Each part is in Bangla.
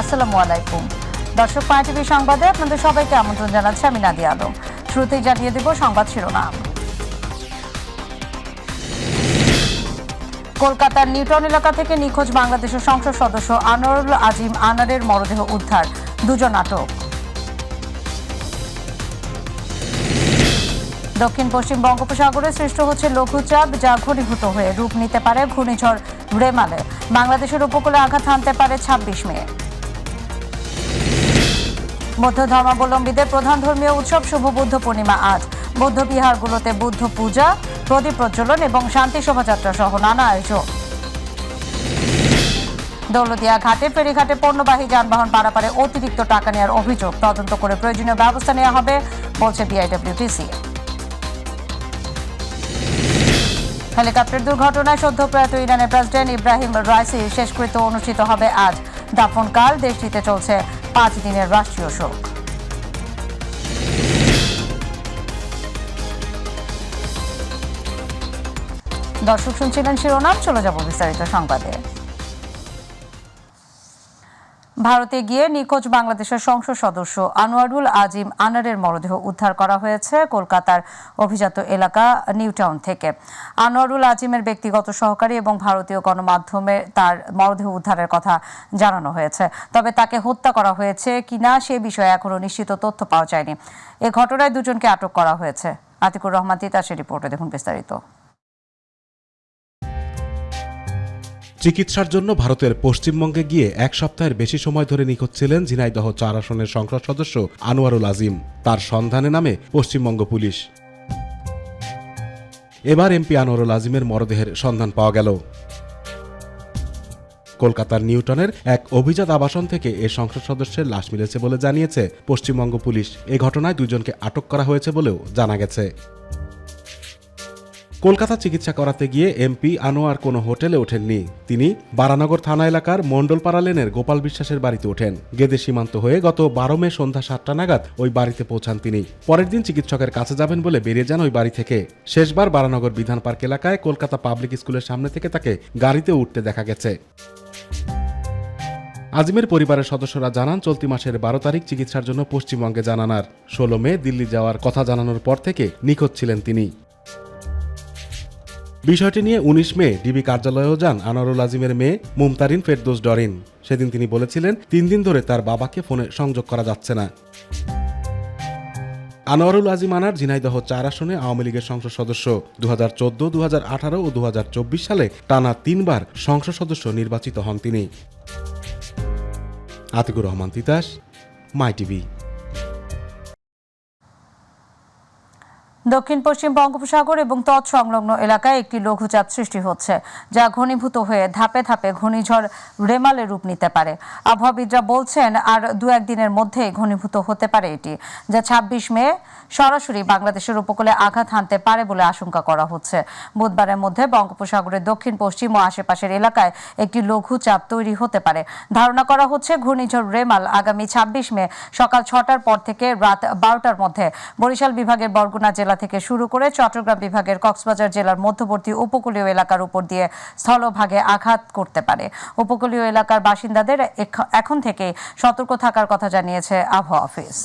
আসসালামু আলাইকুম দর্শক, পাঁচ টিভি সংবাদে আপনাদের সবাইকে আমন্ত্রণ জানাচ্ছি আমি নাদিয়া আলম। শুরুতেই জানিয়ে দেব সংবাদ শিরোনাম। কলকাতার নিউটাউন এলাকা থেকে নিখোঁজ বাংলাদেশের সংসদ সদস্য আনোয়ারুল আজিম আনারের মরদেহ উদ্ধার, দুজন আটক। দক্ষিণ পশ্চিম বঙ্গোপসাগরে সৃষ্ট হচ্ছে লঘুচাপ, যা ঘনীভূত হয়ে রূপ নিতে পারে ঘূর্ণিঝড় রেমালে। বাংলাদেশের উপকূলে আঘাত হানতে পারে ২৬ মে। বৌদ্ধ ধর্মাবলম্বীদের প্রধান ধর্মীয় উৎসব শুভ বুদ্ধ পূর্ণিমা আজ। বৌদ্ধ বিহারগুলোতে বুদ্ধ পূজা, প্রদীপ প্রজ্বলন এবং শান্তি শোভাযাত্রা সহ নানা আয়োজন। দৌলতদিয়া ঘাটে ফেরিঘাটে পণ্যবাহী যানবাহন পারাপারে অতিরিক্ত টাকা নেওয়ার অভিযোগ, তদন্ত করে প্রয়োজনীয় ব্যবস্থা নেওয়া হবে বলছে বিআইডব্লিউটিসি। হেলিকপ্টার দুর্ঘটনায় সদ্যপ্রয়াত ইরানের প্রেসিডেন্ট ইব্রাহিম রাইসির শেষকৃত্য অনুষ্ঠিত হবে আজ। দাফনকাল দেশটিতে চলছে ৫ দিনের রাষ্ট্রীয় শোক। দর্শক শুনছিলেন শিরোনাম, চলে যাব বিস্তারিত সংবাদে। ভারতে গিয়ে নিখোঁজ বাংলাদেশের সংসদ সদস্য আনোয়ারুল আজিম আনারের মরদেহ উদ্ধার করা হয়েছে কলকাতার অভিজাত এলাকা নিউটাউন থেকে। আনোয়ারুল আজিমের ব্যক্তিগত সহকারী এবং ভারতীয় গণমাধ্যমে তার মরদেহ উদ্ধারের কথা জানানো হয়েছে, তবে তাকে হত্যা করা হয়েছে কিনা সে বিষয়ে এখনো নিশ্চিত তথ্য পাওয়া যায়নি। এ ঘটনায় দুজনকে আটক করা হয়েছে। আতিকুর রহমান তিতাসের রিপোর্টে দেখুন বিস্তারিত। চিকিৎসার জন্য ভারতের পশ্চিমবঙ্গে গিয়ে এক সপ্তাহের বেশি সময় ধরে নিখোঁজ ছিলেন ঝিনাইদহ ৪ আসনের সংসদ সদস্য আনোয়ারুল আজিম। তার সন্ধানে নামে পশ্চিমবঙ্গ পুলিশ। এবার এমপি আনোয়ারুল আজিমের মরদেহের সন্ধান পাওয়া গেল। কলকাতার নিউটনের এক অভিজাত আবাসন থেকে এ সংসদ সদস্যের লাশ মিলেছে বলে জানিয়েছে পশ্চিমবঙ্গ পুলিশ। এ ঘটনায় দুজনকে আটক করা হয়েছে বলেও জানা গেছে। কলকাতা চিকিৎসা করাতে গিয়ে এমপি আনোয়ার কোনো হোটেলে ওঠেননি। তিনি বারানগর থানা এলাকার মণ্ডলপাড়া লেনের গোপাল বিশ্বাসের বাড়িতে ওঠেন। গেদে সীমান্ত হয়ে গত ১২ মে সন্ধ্যা ৭টা নাগাদ ওই বাড়িতে পৌঁছান তিনি। পরের দিন চিকিৎসকের কাছে যাবেন বলে বেরিয়ে যান ওই বাড়ি থেকে। শেষবার বারানগর বিধান পার্ক এলাকায় কলকাতা পাবলিক স্কুলের সামনে থেকে তাকে গাড়িতে উঠতে দেখা গেছে। আজিমের পরিবারের সদস্যরা জানান, চলতি মাসের ১২ তারিখ চিকিৎসার জন্য পশ্চিমবঙ্গে যান আনার। ১৬ মে দিল্লি যাওয়ার কথা জানানোর পর থেকে নিখোঁজ ছিলেন তিনি। বিষয়টি নিয়ে ১৯ মে ডিবি কার্যালয়েও যান আনোয়ারুল আজিমের মেয়ে মুমতারিন ফেরদৌস ডরিন। সেদিন তিনি বলেছিলেন ৩ দিন ধরে তার বাবাকে ফোনে সংযোগ করা যাচ্ছে না। আনোয়ারুল আজিম আনার ঝিনাইদহ ৪ আসনে আওয়ামী লীগের সংসদ সদস্য। ২০১৪, ২০১৮ ও ২০২৪ সালে টানা ৩ বার সংসদ সদস্য নির্বাচিত হন তিনি। আতিকুর রহমান তিতাস, মাই টিভি। দক্ষিণ পশ্চিম বঙ্গোপসাগর এবং তৎসংলগ্ন এলাকায় একটি লঘুচাপ সৃষ্টি হচ্ছে, যা ঘনীভূত হয়ে ধাপে ধাপে ঘূর্ণিঝড় রেমালে রূপ নিতে পারে। আবহাওয়াবিদরা বলছেন আর ২-১ দিনের মধ্যেই ঘনীভূত হতে পারে এটি, যা ২৬ মে সরাসরি বাংলাদেশের উপকূলে আঘাত হানতে পারে বলে আশঙ্কা করা হচ্ছে। বুধবারের মধ্যে বঙ্গোপসাগরের দক্ষিণ পশ্চিম ও আশেপাশের এলাকায় একটি লঘুচাপ তৈরি হতে পারে। ধারণা করা হচ্ছে ঘূর্ণিঝড় রেমাল আগামী ২৬ মে সকাল ৬টার পর থেকে রাত ১২টার মধ্যে বরিশাল বিভাগের বরগুনা জেলা থেকে শুরু করে চট্টগ্রাম বিভাগের কক্সবাজার জেলার মধ্যবর্তী উপকূলীয় এলাকার উপর দিয়ে স্থলভাগে আঘাত করতে পারে। উপকূলীয় এলাকার বাসিন্দাদের এখন থেকে সতর্ক থাকার কথা জানিয়েছে আবহাওয়া অফিস।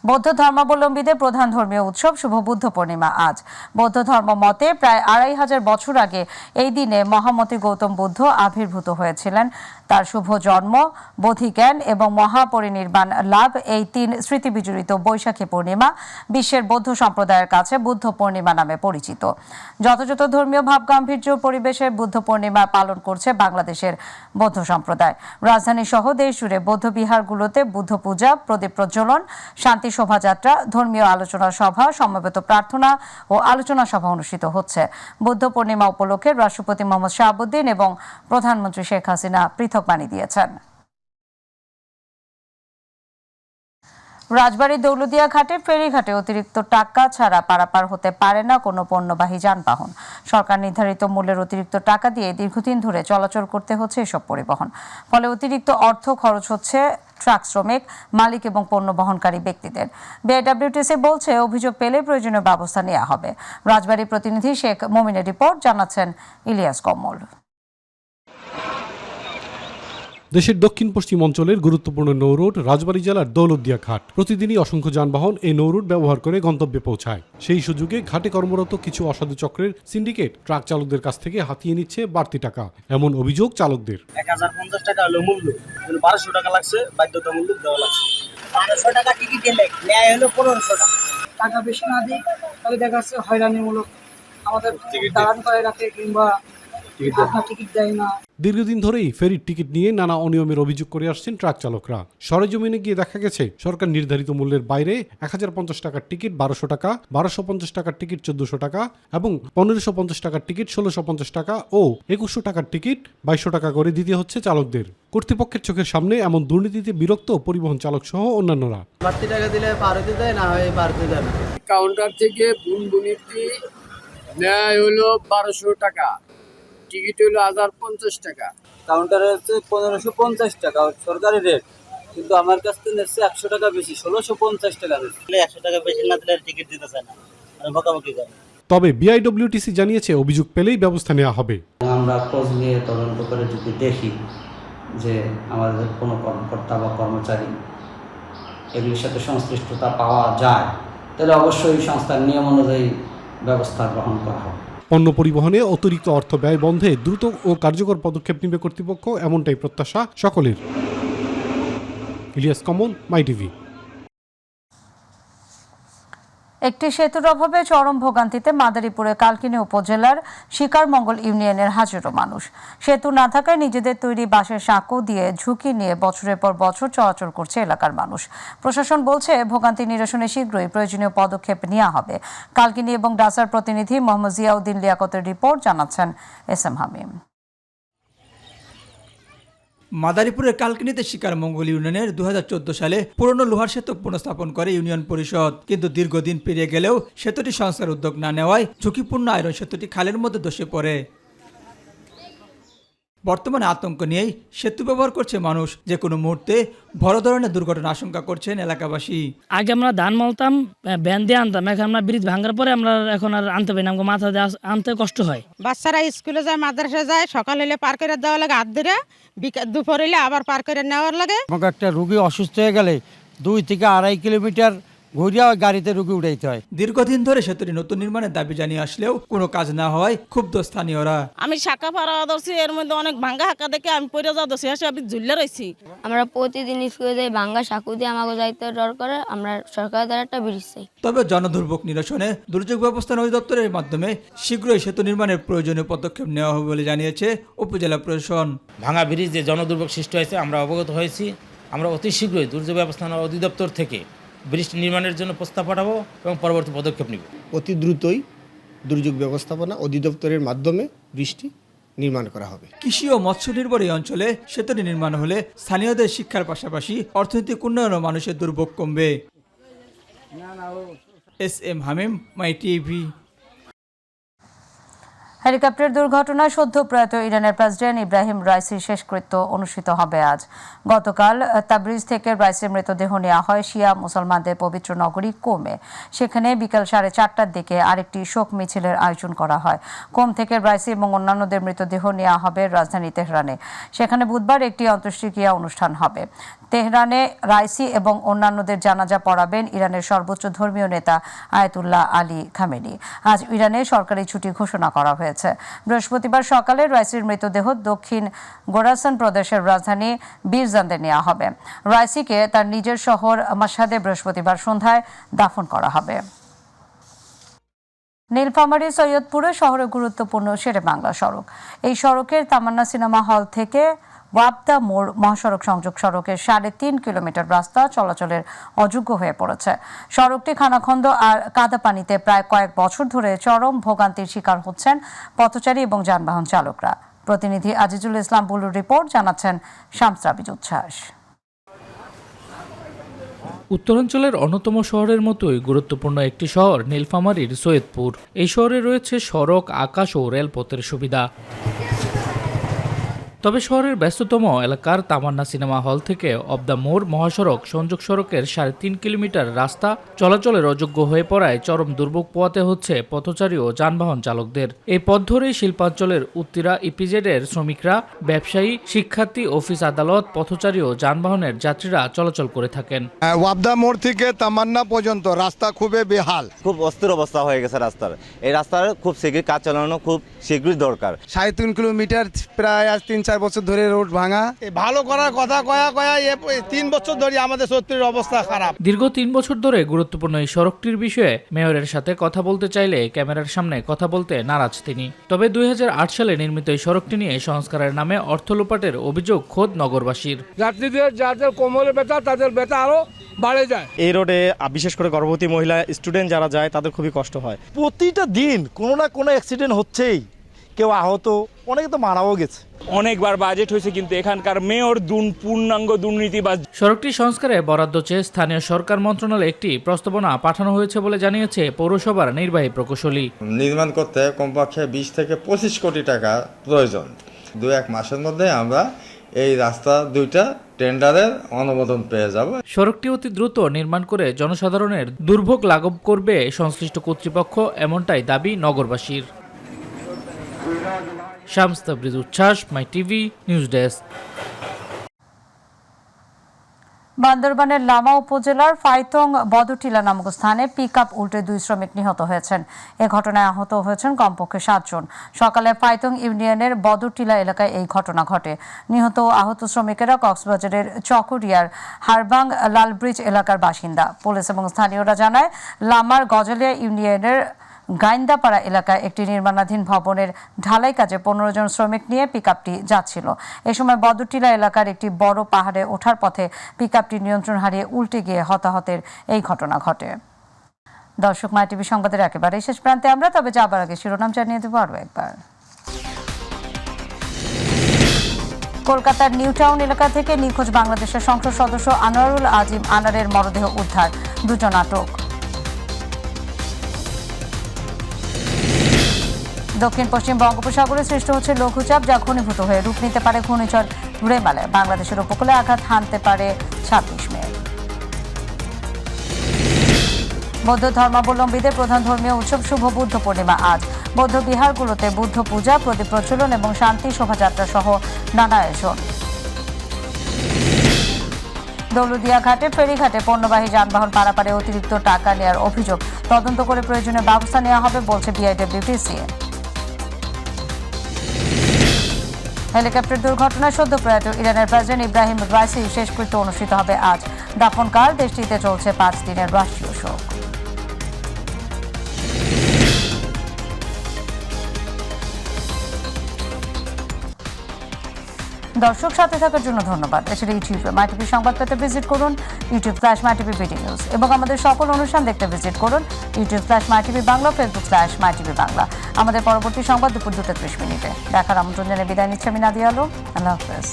বৌদ্ধ ধর্মাবলম্বীদের প্রধান ধর্মীয় উৎসব শুভ বুদ্ধ পূর্ণিমা আজ। বৌদ্ধ ধর্ম মতে প্রায় ২৫০০ বছর আগে এই দিনে মহামতি গৌতম বুদ্ধ আবির্ভূত হয়েছিলেন। তার শুভ জন্ম, বোধিজ্ঞান এবং মহাপরিনির্বাণ লাভ, এই ৩ স্মৃতিবিজড়িত বৈশাখী পূর্ণিমা বিশ্বের বৌদ্ধ সম্প্রদায়ের কাছে বুদ্ধ পূর্ণিমা নামে পরিচিত। যথাযথ ধর্মীয় ভাবগাম্ভীর্য পরিবেশে বুদ্ধ পূর্ণিমা পালন করছে বাংলাদেশের বৌদ্ধ সম্প্রদায়। রাজধানী সহ দেশ জুড়ে বৌদ্ধ বিহারগুলোতে বুদ্ধ পূজা, প্রদীপ প্রজ্বলন, শান্তি শোভাযাত্রা, ধর্মীয় আলোচনা সভা, সমবেত প্রার্থনা ও আলোচনা সভা অনুষ্ঠিত হচ্ছে। বুদ্ধ পূর্ণিমা উপলক্ষে রাষ্ট্রপতি মোহাম্মদ শাহাবুদ্দিন এবং প্রধানমন্ত্রী শেখ হাসিনা পৃথক বাণী দিয়েছেন। রাজবাড়ী দৌলতদিয়া ঘাটে ফেরিঘাটে অতিরিক্ত টাকা ছাড়া পারাপার হতে পারে না কোনো পণ্যবাহী যানবাহন। সরকার নির্ধারিত মূল্যের অতিরিক্ত টাকা দিয়ে দীর্ঘদিন ধরে চলাচল করতে হচ্ছে এসব পরিবহন। ফলে অতিরিক্ত অর্থ খরচ হচ্ছে ট্রাক শ্রমিক, মালিক এবং পণ্য বহনকারী ব্যক্তিদের। বিআইডব্লিউটিসি বলছে, অভিযোগ পেলে প্রয়োজনীয় ব্যবস্থা নেওয়া হবে। রাজবাড়ী প্রতিনিধি শেখ মমিনের রিপোর্ট, জানাচ্ছেন ইলিয়াস কমল। দেশের দক্ষিণ পশ্চিম অঞ্চলের গুরুত্বপূর্ণ নৌরুট রাজবাড়ী জেলার দৌলতদিয়া ঘাট। প্রতিদিনই অসংখ্য যানবাহন এই নৌরুট ব্যবহার করে গন্তব্যে পৌঁছায়। সেই সুযোগে ঘাটে কর্মরত কিছু অসাধু চক্রের সিন্ডিকেট ট্রাক চালকদের কাছ থেকে হাতিয়ে নিচ্ছে বাড়তি টাকা, এমন অভিযোগ চালকদের। 1050 টাকা হলো মূল্য, 1200 টাকা লাগছে, বাধ্যতামূলক দেওয়া লাগছে। 1200 টাকা টিকিট দিলে ন্যায় হলো 1500 টাকা। টাকা বেশি না দিই তাহলে দেখা যাচ্ছে হয়রানিমূলক, আমাদের দাঁড়ান করে রাখে কিংবা আপনার টিকিট দেয় না। দীর্ঘদিন ধরেই ফেরির টিকিট নিয়ে নানা অনিয়মের অভিযোগ করে আসছেন ট্রাক চালকরা। সরেজমিনে গিয়ে দেখা গেছে সরকার নির্ধারিত মূল্যের বাইরে 1050 টাকার টিকিট 1200 টাকা, 1250 টাকার টিকিট 1400 টাকা এবং 1550 টাকার টিকিট 1650 টাকা ও 2100 টাকার টিকিট 2200 টাকা করে দিতে হচ্ছে চালকদের। কর্তৃপক্ষের চোখের সামনে এমন দুর্নীতিতে বিরক্ত পরিবহন চালক সহ অন্যান্যরা। বাড়তি টাকা দিলে পার হতে দেয়, না হয় পার হতে দেয় না। কাউন্টার থেকে বুনবুনিটি নেয় হলো 1200 টাকা, টিকিট হলো 1050 টাকা। কাউন্টারে হচ্ছে 1550 টাকা সরকারি রেট, কিন্তু আমার কাছ থেকে নিচ্ছে 100 টাকা বেশি, 1650 টাকা নিচ্ছে। 100 টাকা বেশি না দিলে টিকিট দিতে চায় না, আর বকাবকি করে। তবে বিআইডব্লিউটিসি জানিয়েছে অভিযোগ পেলেই ব্যবস্থা নেওয়া হবে। আমরা খোঁজ নিয়ে তদন্ত করে যদি দেখি যে আমাদের কোনো কর্মকর্তা বা কর্মচারী এগুলির সাথে সংশ্লিষ্টতা পাওয়া যায়, তাহলে অবশ্যই সংস্থার নিয়ম অনুযায়ী ব্যবস্থা গ্রহণ করা হবে। পণ্য পরিবহনে অতিরিক্ত অর্থ ব্যয় বন্ধে দ্রুত ও কার্যকর পদক্ষেপ নেবে কর্তৃপক্ষ, এমনটাই প্রত্যাশা সকলের। ইলিয়াস কমল, মাই টিভি। একটি সেতুর অভাবে চরম ভোগান্তিতে মাদারীপুরে কালকিনি উপজেলার শিকারমঙ্গল ইউনিয়নের হাজারো মানুষ। সেতু না থাকায় নিজেদের তৈরি বাঁশের সাঁকো দিয়ে ঝুঁকি নিয়ে বছরের পর বছর চলাচল করছে এলাকার মানুষ। প্রশাসন বলছে ভোগান্তি নিরসনে শীঘ্রই প্রয়োজনীয় পদক্ষেপ নেওয়া হবে। কালকিনি এবং ডাসার প্রতিনিধি মোহাম্মদ জিয়াউদ্দিন লিয়াকতের রিপোর্ট, জানাচ্ছেন SM হামিম। মাদারীপুরের কালকিনিতে শিকারমঙ্গল ইউনিয়নের 2014 সালে পুরনো লোহার সেতু পুনঃস্থাপন করে ইউনিয়ন পরিষদ, কিন্তু দীর্ঘদিন পেরিয়ে গেলেও সেতুটি সংস্কার উদ্যোগ না নেওয়ায় ঝুঁকিপূর্ণ আয়রন সেতুটি খালের মধ্যে ধসে পড়ে। বর্তমানে আতঙ্ক নিয়েই সেতু ব্যবহার করছে মানুষ। যে কোনো মুহূর্তে বড় ধরনের দুর্ঘটনা আশঙ্কা করছেন এলাকাবাসী। আগে আমরা ধান মলতাম, ভ্যান দিয়ে আনতাম, এখন আমরা ব্রিজ ভাঙার পরে আমরা এখন আর আনতে পারি না, আমাকে মাথা দিয়ে আনতে কষ্ট হয়। বাচ্চারা স্কুলে যায়, মাদ্রাসা যায়, সকাল হলে পার করে দেওয়া লাগে, হাত ধরে দুপুর হলে আবার পার করে নেওয়ার লাগে। আমাকে একটা রুগী অসুস্থ হয়ে গেলে 2 থেকে 2.5 কিলোমিটার ঘুরিয়া গাড়িতে রুগী উঠাইতে হয়। দীর্ঘদিন ধরে সেতুটি নতুন নির্মাণের দাবি জানিয়ে আসলেও কোনো কাজ না হওয়ায় ক্ষুব্ধ স্থানীয়রা। আমি শাখা পাড়া ধরছি, এর মধ্যে অনেক ভাঙ্গা হাঁকা দেখে আমি পড়ে যাওয়া দোষী আসে আমি ঝুলে রয়েছি। আমরা প্রতিদিন স্কুলে যাই, ভাঙ্গা সাঁকু দিয়ে আমাকে যাইতে ডর করে। আমরা সরকারের দ্বারা একটা ব্রিজ চাই। তবে জনদুর্ভোগ নিরসনে দুর্যোগ ব্যবস্থাপনা অধিদপ্তরের মাধ্যমে শীঘ্রই সেতু নির্মাণের প্রয়োজনীয় পদক্ষেপ নেওয়া হবে বলে জানিয়েছে উপজেলা প্রশাসন। ভাঙা ব্রিজ যে জনদুর্ভোগ সৃষ্টি হয়েছে আমরা অবগত হয়েছি। আমরা অতি শীঘ্রই দুর্যোগ ব্যবস্থাপনা অধিদপ্তর থেকে ব্রিজ নির্মাণের জন্য প্রস্তাব পাঠাবো এবং পরবর্তী পদক্ষেপ নিব। অতি দ্রুতই দুর্যোগ ব্যবস্থাপনা অধিদপ্তরের মাধ্যমে ব্রিজটি নির্মাণ করা হবে। কৃষি ও মৎস্য নির্ভর এই অঞ্চলে সেতুটি নির্মাণ হলে স্থানীয়দের শিক্ষার পাশাপাশি অর্থনৈতিক উন্নয়ন ও মানুষের দুর্ভোগ কমবে। SM হামিম, মাই টিভি। হেলিকপ্টার দুর্ঘটনায় সদ্য প্রয়াত ইরানের প্রেসিডেন্ট ইব্রাহিম রাইসির শেষকৃত্য অনুষ্ঠিত হবে আজ। গতকাল তাবরিজ থেকে রাইসির মৃতদেহ নেওয়া হয় শিয়া মুসলমানদের পবিত্র নগরী কোমে। সেখানে বিকেল 4:30টার দিকে আরেকটি শোক মিছিলের আয়োজন করা হয়। কোম থেকে রাইসি এবং অন্যান্যদের মৃতদেহ নেওয়া হবে রাজধানী তেহরানে। সেখানে বুধবার একটি অন্ত্যেষ্টিক্রিয়া অনুষ্ঠান হবে। তেহরানে রাইসি এবং অন্যান্যদের জানাজা পড়াবেন ইরানের সর্বোচ্চ ধর্মীয় নেতা আয়াতুল্লাহ আলী খামেনি। আজ ইরানে সরকারি ছুটি ঘোষণা করা হয়েছে। বৃহস্পতিবার সকালে রাইসির মৃতদেহ দক্ষিণ গোরাসান প্রদেশের রাজধানী বীরজান্দে নেওয়া হবে। রাইসিকে তার নিজের শহর মাশহাদে বৃহস্পতিবার সন্ধ্যায় দাফন করা হবে। নীলফামারী সৈয়দপুরে শহরে গুরুত্বপূর্ণ শেরেবাংলা সড়ক। এই সড়কের তামান্না সিনেমা হল থেকে ওয়াবদা মোড় মহাসড়ক সংযোগ সড়কের 3.5 কিলোমিটার রাস্তা চলাচলের অযোগ্য হয়ে পড়েছে। সড়কটি খানাখন্দ আর কাদা পানিতে প্রায় কয়েক বছর ধরে চরম ভোগান্তির শিকার হচ্ছেন পথচারী এবং যানবাহন চালকরা। প্রতিনিধি আজিজুল ইসলাম বুলুর রিপোর্ট, জানাচ্ছেন শামস রাবিজ উচ্ছ্বাস। উত্তরাঞ্চলের অন্যতম শহরের মতোই গুরুত্বপূর্ণ একটি শহর নীলফামারীর সৈয়দপুর। এই শহরে রয়েছে সড়ক, আকাশ ও রেলপথের সুবিধা। তবে শহরের ব্যস্ততম এলাকার তামান্না সিনেমা হল থেকে অব দ্য মোর মহাসড়ক সংযোগ সড়কের 3.5 কিলোমিটার রাস্তা চলাচলের অযোগ্য হয়ে পড়ায় চরম দুর্ভোগ পোহাতে হচ্ছে পথচারী ও যানবাহন চালকদের। এই পথ ধরেই শিল্পাঞ্চলের উত্তরা ইপিজেডের শ্রমিকরা, ব্যবসায়ী, শিক্ষার্থী, অফিস আদালত, পথচারী ও যানবাহনের যাত্রীরা চলাচল করে থাকেন। ওয়াবদা মোড় থেকে তামান্না পর্যন্ত রাস্তা খুবই বেহাল, খুব অস্থির অবস্থা হয়ে গেছে রাস্তার। এই রাস্তার খুব শীঘ্রই কাজ চালানো খুব শীঘ্রই দরকার। 3.5 কিলোমিটার প্রায় আজ 3-4 বছর ধরে রোড ভাঙা। ভালো করার কথা কয়া 3 বছর ধরে আমাদের সত্যির অবস্থা খারাপ। দীর্ঘ 3 বছর ধরে গুরুত্বপূর্ণ এই সড়কটির বিষয়ে মেয়রের সাথে কথা বলতে চাইলে ক্যামেরার সামনে কথা বলতে নারাজ তিনি। তবে 2008 সালে নির্মিত এই সড়কটি নিয়ে সংস্কারের নামে অর্থ লোপাটের অভিযোগ খোদ নগরবাসীর। যাত্রীদের যাদের কোমরে ব্যথা তাদের ব্যথা আরো বাড়ে যায়। এই রোডে বিশেষ করে গর্ভবতী মহিলা, স্টুডেন্ট যারা যায় তাদের খুবই কষ্ট হয়। প্রতিটা দিন কোনো না কোনো অ্যাক্সিডেন্ট হচ্ছেই, কেউ আহত, অনেকে তো মারাও গেছে। অনেকবার বাজেট হয়েছে কিন্তু এখানকার মেয়র পূর্ণাঙ্গ দুর্নীতিবাজ। সড়কটি সংস্কারে বরাদ্দ চেয়ে স্থানীয় সরকার মন্ত্রণালয়ে একটি প্রস্তাবনা পাঠানো হয়েছে বলে জানিয়েছে পৌরসভার নির্বাহী প্রকৌশলী। নির্মাণ করতে কমপক্ষে 20 থেকে 25 কোটি টাকা প্রয়োজন। 2-1 মাসের মধ্যে আমরা এই রাস্তা দুইটা টেন্ডারের অনুমোদন পেয়ে যাব। সড়কটি অতি দ্রুত নির্মাণ করে জনসাধারণের দুর্ভোগ লাঘব করবে সংশ্লিষ্ট কর্তৃপক্ষ, এমনটাই দাবি নগরবাসীর। শামস তাবরিজ উচ্ছ্বাস, মাই টিভি নিউজ ডেস্ক। বান্দরবানের লামা উপজেলার ফাইতং বদটিলা নামক স্থানে পিকআপ উল্টে 2 শ্রমিক নিহত হয়েছেন। এ ঘটনায় আহত হয়েছেন কমপক্ষে 7 জন। সকালে ফাইতং ইউনিয়নের বদটিলা এলাকায় এই ঘটনা ঘটে। নিহত ও আহত শ্রমিকেরা কক্সবাজারের চকরিয়ার হারবাং লালব্রিজ এলাকার বাসিন্দা। পুলিশ এবং স্থানীয়রা জানায়, লামার গজালিয়া ইউনিয়নের গাইন্দাপাড়া এলাকায় একটি নির্মাণাধীন ভবনের ঢালাই কাজে 15 জন শ্রমিক নিয়ে পিকআপটি যাচ্ছিল। এ সময় বদটিলা এলাকার একটি বড় পাহাড়ে ওঠার পথে পিকআপটি নিয়ন্ত্রণ হারিয়ে উল্টে গিয়ে হতাহতের এই ঘটনা ঘটে। দর্শক, মাই টিভি সংবাদের একেবারে শেষ প্রান্তে আমরা, তবে যাবার আগে শিরোনাম জানিয়ে দেব আরও একবার। কলকাতার নিউ টাউন এলাকা থেকে নিখোঁজ বাংলাদেশের সংসদ সদস্য আনোয়ারুল আজিম আনারের মরদেহ উদ্ধার, 2 জন আটক। দক্ষিণ পশ্চিম বঙ্গোপসাগরে সৃষ্টি হচ্ছে লঘুচাপ, যা ঘনীভূত হয়ে রূপ নিতে পারে ঘূর্ণিঝড় রেমালে। বাংলাদেশের উপকূলে আঘাত হানতে পারে 26 মে। বৌদ্ধ ধর্মাবলম্বীদের প্রধান ধর্মীয় উৎসব শুভ বুদ্ধ পূর্ণিমা আজ। বৌদ্ধ বিহারগুলোতে বুদ্ধ পূজা, প্রদীপ প্রজ্বলন এবং শান্তি শোভাযাত্রা সহ নানা আয়োজন। দৌলদিয়া ঘাটে ফেরিঘাটে পণ্যবাহী যানবাহন পারাপারে অতিরিক্ত টাকা নেওয়ার অভিযোগ, তদন্ত করে প্রয়োজনীয় ব্যবস্থা নেওয়া হবে বলছে বিআইডব্লিউটিসিএ। হেলিকপ্টার দুর্ঘটনায় সদ্য প্রয়াত ইরানের প্রেসিডেন্ট ইব্রাহিম রাইসির শেষকৃত্য অনুষ্ঠিত হবে আজ। দাফনকাল দেশটিতে চলছে 5 দিনের রাষ্ট্রীয় শোক। দর্শক, সাথে থাকার জন্য ধন্যবাদ। এছাড়া ইউটিউবে মাই টিভি সংবাদ পেতে ভিজিট করুন youtube/mytv বিডি নিউজ এবং আমাদের সকল অনুষ্ঠান দেখতে ভিজিট করুন youtube/mytv বাংলা, facebook/mytv বাংলা। আমাদের পরবর্তী সংবাদ দুপুর 2:30 দেখার আমন্ত্রণ জানিয়ে বিদায় নিচ্ছে আমি নাদিয়া আলম। আল্লাহ হাফেজ।